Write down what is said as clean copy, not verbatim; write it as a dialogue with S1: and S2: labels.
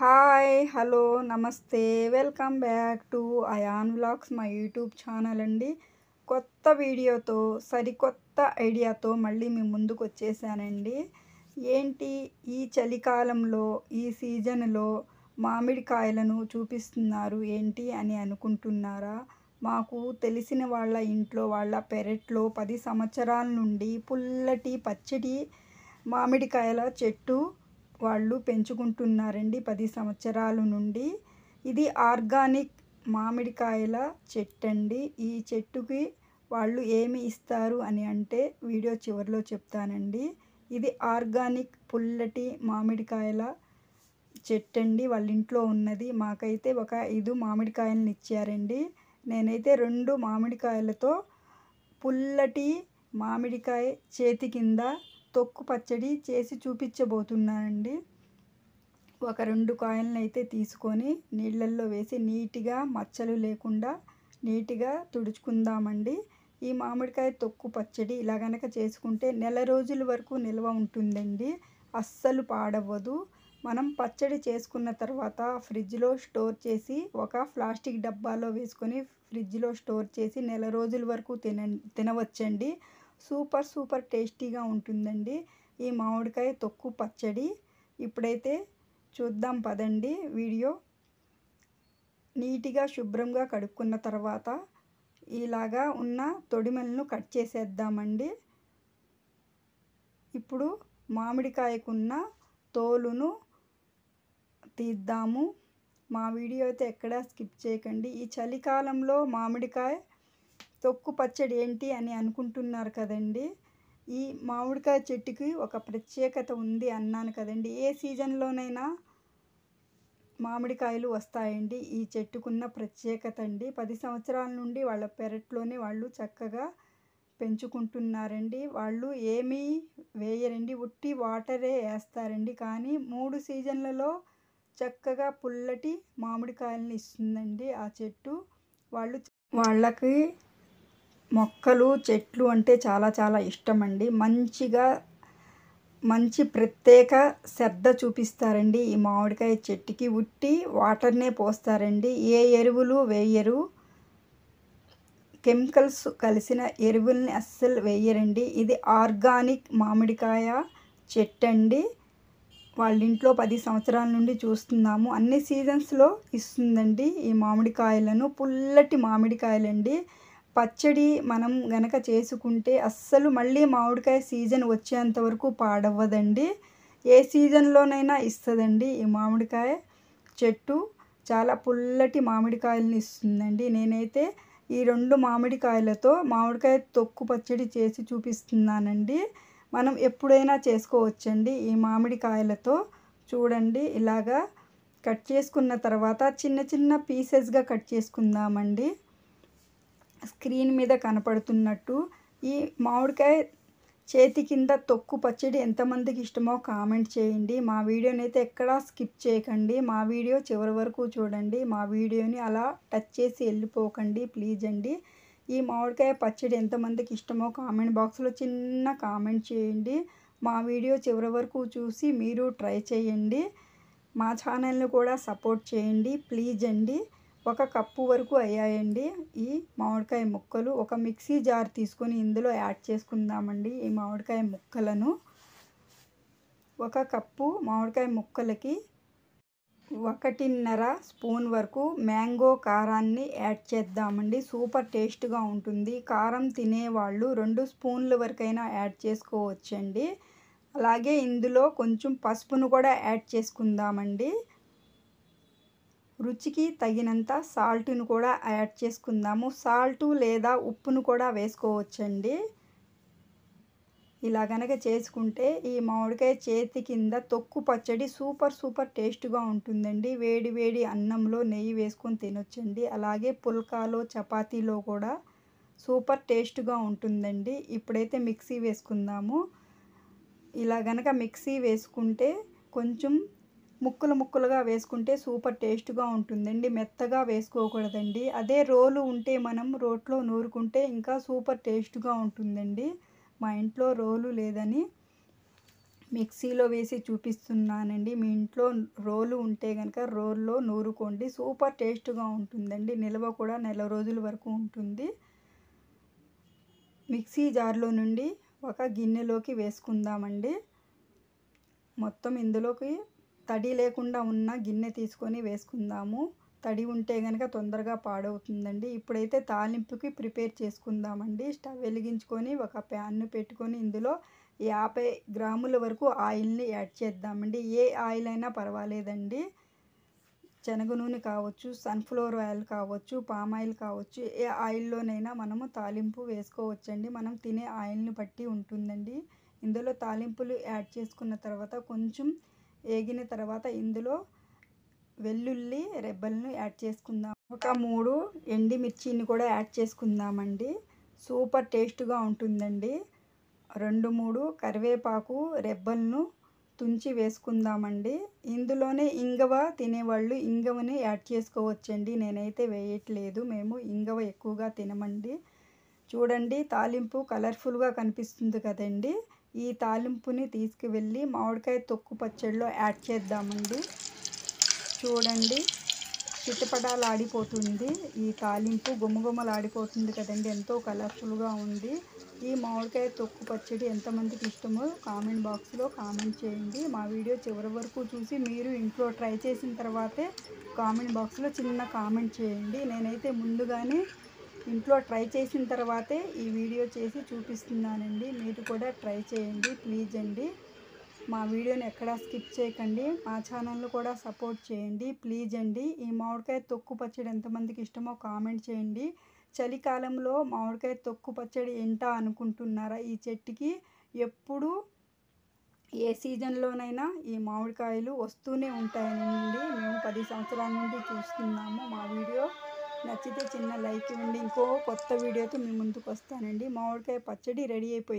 S1: Hi hello నమస్తే welcome back to Ayaan vlogs మా YouTube channel అండి. కొత్త వీడియోతో సరికొత్త ఐడియాతో మళ్ళీ మీ ముందుకు వచ్చేసానండి. ఏంటి ఈ చలికాలంలో ఈ సీజన్లో మామిడికాయలను చూపిస్తున్నారు ఏంటి అని అనుకుంటున్నారా? మాకు తెలిసిన వాళ్ళ ఇంట్లో వాళ్ళ పెరట్లో 10 సంవత్సరాల నుండి పుల్లటి పచ్చడి మామిడికాయల చెట్టు వాళ్ళు పెంచుకుంటున్నారండి 10 సంవత్సరాల నుండి. ఇది ఆర్గానిక్ మామిడికాయల చెట్టండి. ఈ చెట్టుకి వాళ్ళు ఏమి ఇస్తారు అని అంటే వీడియో చివరిలో చెప్తానండి. ఇది ఆర్గానిక్ పుల్లటి మామిడికాయల చెట్టండి. వాళ్ళ ఇంట్లో ఉన్నది. మాకైతే ఒక 5 మామిడికాయలను ఇచ్చారండి. నేనైతే 2 మామిడికాయలతో పుల్లటి మామిడికాయ చేతి కింద తొక్కు పచ్చడి చేసి చూపించబోతున్నానండి. ఒక 2 కాయలను అయితే తీసుకొని నీళ్ళల్లో వేసి నీట్గా మచ్చలు లేకుండా నీట్గా తుడుచుకుందామండి. ఈ మామిడికాయ తొక్కు పచ్చడి ఇలా గనక చేసుకుంటే నెల రోజుల వరకు నిల్వ ఉంటుందండి. అస్సలు పాడవ్వదు. మనం పచ్చడి చేసుకున్న తర్వాత ఫ్రిడ్జ్లో స్టోర్ చేసి ఒక ప్లాస్టిక్ డబ్బాలో వేసుకొని ఫ్రిడ్జ్లో స్టోర్ చేసి నెల రోజుల వరకు తినవచ్చండి. సూపర్ టేస్టీగా ఉంటుందండి ఈ మామిడికాయ తొక్కు పచ్చడి. ఇప్పుడైతే చూద్దాం పదండి వీడియో. నీట్గా శుభ్రంగా కడుక్కున్న తర్వాత ఇలాగా ఉన్న తొడిమలను కట్ చేసేద్దామండి. ఇప్పుడు మామిడికాయకున్న తోలును తీద్దాము. మా వీడియో అయితే ఎక్కడా స్కిప్ చేయకండి. ఈ చలికాలంలో మామిడికాయ తొక్కు పచ్చడి ఏంటి అని అనుకుంటున్నారు కదండి. ఈ మామిడికాయ చెట్టుకి ఒక ప్రత్యేకత ఉంది అన్నాను కదండి. ఏ సీజన్లోనైనా మామిడికాయలు వస్తాయండి. ఈ చెట్టుకున్న ప్రత్యేకత అండి. 10 సంవత్సరాల నుండి వాళ్ళ పెరట్లోనే వాళ్ళు చక్కగా పెంచుకుంటున్నారండి. వాళ్ళు ఏమీ వేయరండి, ఉట్టి వాటరే వేస్తారండి. కానీ 3 సీజన్లలో చక్కగా పుల్లటి మామిడికాయలను ఇస్తుందండి ఆ చెట్టు. వాళ్ళకి మొక్కలు చెట్లు అంటే చాలా ఇష్టం అండి. మంచి ప్రత్యేక శ్రద్ధ చూపిస్తారండి ఈ మామిడికాయ చెట్టుకి. ఉట్టి వాటర్నే పోస్తారండి. ఏ ఎరువులు వేయరు. కెమికల్స్ కలిసిన ఎరువుల్ని అస్సలు వేయరండి. ఇది ఆర్గానిక్ మామిడికాయ చెట్టు అండి. వాళ్ళ ఇంట్లో 10 సంవత్సరాల నుండి చూస్తున్నాము. అన్ని సీజన్స్లో ఇస్తుందండి ఈ మామిడికాయలను. పుల్లటి మామిడికాయలండి. పచ్చడి మనం గనక చేసుకుంటే అస్సలు మళ్ళీ మామిడికాయ సీజన్ వచ్చేంత వరకు పాడవ్వదండి. ఏ సీజన్లోనైనా ఇస్తుందండి ఈ మామిడికాయ చెట్టు. చాలా పుల్లటి మామిడికాయలను ఇస్తుందండి. నేనైతే ఈ 2 మామిడికాయలతో మామిడికాయ తొక్కు పచ్చడి చేసి చూపిస్తున్నానండి. మనం ఎప్పుడైనా చేసుకోవచ్చండి ఈ మామిడికాయలతో. చూడండి ఇలాగా కట్ చేసుకున్న తర్వాత చిన్న పీసెస్గా కట్ చేసుకుందామండి. స్క్రీన్ మీద కనపడుతున్నట్టు ఈ మామిడికాయ చేతి కింద తొక్కు పచ్చడి ఎంతమందికి ఇష్టమో కామెంట్ చేయండి. మా వీడియోని అయితే ఎక్కడా స్కిప్ చేయకండి. మా వీడియో చివరి వరకు చూడండి. మా వీడియోని అలా టచ్ చేసి వెళ్ళిపోకండి ప్లీజ్ అండి. ఈ మామిడికాయ పచ్చడి ఎంతమందికి ఇష్టమో కామెంట్ బాక్స్లో చిన్న కామెంట్ చేయండి. మా వీడియో చివరి వరకు చూసి మీరు ట్రై చేయండి. మా ఛానల్ని కూడా సపోర్ట్ చేయండి ప్లీజ్ అండి. 1 కప్పు వరకు అయ్యాయండి ఈ మామిడికాయ ముక్కలు. ఒక మిక్సీ జార్ తీసుకొని ఇందులో యాడ్ చేసుకుందామండి ఈ మామిడికాయ ముక్కలను. 1 కప్పు మామిడికాయ ముక్కలకి 1.5 స్పూన్ వరకు మ్యాంగో కారాన్ని యాడ్ చేద్దామండి. సూపర్ టేస్ట్గా ఉంటుంది. కారం తినేవాళ్ళు 2 స్పూన్ల వరకైనా యాడ్ చేసుకోవచ్చండి. అలాగే ఇందులో కొంచెం పసుపును కూడా యాడ్ చేసుకుందామండి. రుచికి తగినంత సాల్ట్ను కూడా యాడ్ చేసుకుందాము. సాల్ట్ లేదా ఉప్పును కూడా వేసుకోవచ్చండి. ఇలా గనక చేసుకుంటే ఈ మామిడికాయ చేతి కింద తొక్కు పచ్చడి సూపర్ టేస్ట్గా ఉంటుందండి. వేడి అన్నంలో నెయ్యి వేసుకొని తినొచ్చండి. అలాగే పుల్కాలో చపాతీలో కూడా సూపర్ టేస్ట్గా ఉంటుందండి. ఇప్పుడైతే మిక్సీ వేసుకుందాము. ఇలా గనక మిక్సీ వేసుకుంటే కొంచెం ముక్కలుగా వేసుకుంటే సూపర్ టేస్ట్గా ఉంటుందండి. మెత్తగా వేసుకోకూడదండి. అదే రోలు ఉంటే మనం రోట్లో నూరుకుంటే ఇంకా సూపర్ టేస్ట్గా ఉంటుందండి. మా ఇంట్లో రోలు లేదని మిక్సీలో వేసి చూపిస్తున్నానండి. మీ ఇంట్లో రోలు ఉంటే కనుక రోల్లో నూరుకోండి. సూపర్ టేస్ట్గా ఉంటుందండి. నిల్వ కూడా నెల రోజుల వరకు ఉంటుంది. మిక్సీ జార్లో నుండి ఒక గిన్నెలోకి వేసుకుందామండి. మొత్తం ఇందులోకి తడి లేకుండా ఉన్న గిన్నె తీసుకొని వేసుకుందాము. తడి ఉంటే కనుక తొందరగా పాడవుతుందండి. ఇప్పుడైతే తాలింపుకి ప్రిపేర్ చేసుకుందామండి. స్టవ్ వెలిగించుకొని ఒక ప్యాన్ను పెట్టుకొని ఇందులో 50 గ్రాముల వరకు ఆయిల్ని యాడ్ చేద్దామండి. ఏ ఆయిల్ అయినా పర్వాలేదండి. శనగ నూనె కావచ్చు, సన్ఫ్లవర్ ఆయిల్ కావచ్చు, పామ్ ఆయిల్ కావచ్చు, ఏ ఆయిల్లోనైనా మనము తాలింపు వేసుకోవచ్చండి. మనం తినే ఆయిల్ని బట్టి ఉంటుందండి. ఇందులో తాలింపులు యాడ్ చేసుకున్న తర్వాత కొంచెం వేగిన తర్వాత ఇందులో వెల్లుల్లి రెబ్బలను యాడ్ చేసుకుందాం. ఒక 3 ఎండుమిర్చిని కూడా యాడ్ చేసుకుందామండి. సూపర్ టేస్ట్గా ఉంటుందండి. 2, 3 కరివేపాకు రెబ్బలను తుంచి వేసుకుందామండి. ఇందులోనే ఇంగువ తినేవాళ్ళు ఇంగువని యాడ్ చేసుకోవచ్చండి. నేనైతే వేయట్లేదు. మేము ఇంగువ ఎక్కువగా తినమండి. చూడండి తాలింపు కలర్ఫుల్గా కనిపిస్తుంది కదండి. ఈ తాలింపుని తీసుకువెళ్ళి మామిడికాయ తొక్కు పచ్చడిలో యాడ్ చేద్దామండి. చూడండి చిటపటాలాడిపోతుంది. ఈ తాలింపు గుమగుమలాడిపోతుంది కదండి. ఎంతో కలర్ఫుల్గా ఉంది. ఈ మామిడికాయ తొక్కు పచ్చడి ఎంతమందికి ఇష్టమో కామెంట్ బాక్స్లో కామెంట్ చేయండి. మా వీడియో చివరి వరకు చూసి మీరు ఇంట్లో ట్రై చేసిన తర్వాతే కామెంట్ బాక్స్లో చిన్న కామెంట్ చేయండి. నేనైతే ముందుగానే ఇంట్లో ట్రై చేసిన తర్వాతే ఈ వీడియో చేసి చూపిస్తున్నానండి. మీరు కూడా ట్రై చేయండి ప్లీజ్ అండి. మా వీడియోని ఎక్కడా స్కిప్ చేయకండి. మా ఛానల్ను కూడా సపోర్ట్ చేయండి ప్లీజ్ అండి. ఈ మామిడికాయ తొక్కు పచ్చడి ఎంతమందికి ఇష్టమో కామెంట్ చేయండి. చలికాలంలో మామిడికాయ తొక్కు పచ్చడి ఏంటా అనుకుంటున్నారా? ఈ చెట్టుకి ఎప్పుడు ఏ సీజన్లోనైనా ఈ మామిడికాయలు వస్తూనే ఉంటాయండి. మేము 10 సంవత్సరాల నుండి చూస్తున్నాము. మా వీడియో నచ్చితే చిన్న లైక్ ఇవ్వండి. ఇంకో కొత్త వీడియోతో మీ ముందుకు వస్తానండి. మామిడికాయ పచ్చడి రెడీ అయిపోయింది.